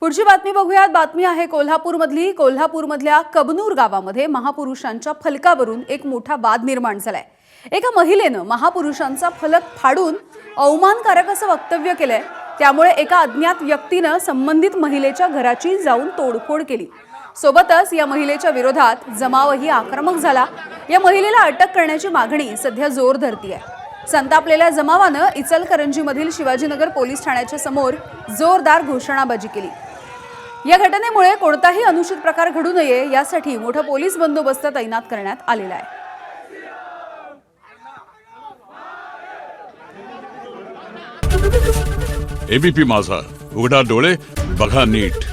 पुढची बातमी बघूयात। बातमी आहे कोल्हापूरमधली। कोल्हापूरमधल्या कबनूर गावामध्ये महापुरुषांच्या फलकावरून एक मोठा वाद निर्माण झालाय। एका महिलेने महापुरुषांचा फलक फाडून अवमानकारक असं वक्तव्य केलंय। त्यामुळे एका अज्ञात व्यक्तीने संबंधित महिलेच्या घराची जाऊन तोडफोड केली। सोबतच या महिलेच्या विरोधात जमावही आक्रमक झाला। या महिलेला अटक करण्याची मागणी सध्या जोर धरतीये। संतापलेल्या जमावाने इचलकरंजीमधील शिवाजीनगर पोलीस ठाण्याच्या समोर जोरदार घोषणाबाजी केली। या घटनेमुळे कोणताही अनुचित प्रकार घडू नये यासाठी मोठा पोलीस बंदोबस्त तैनात करण्यात आलेला आहे। एबीपी माझा, उघडा डोळे बघा नीट।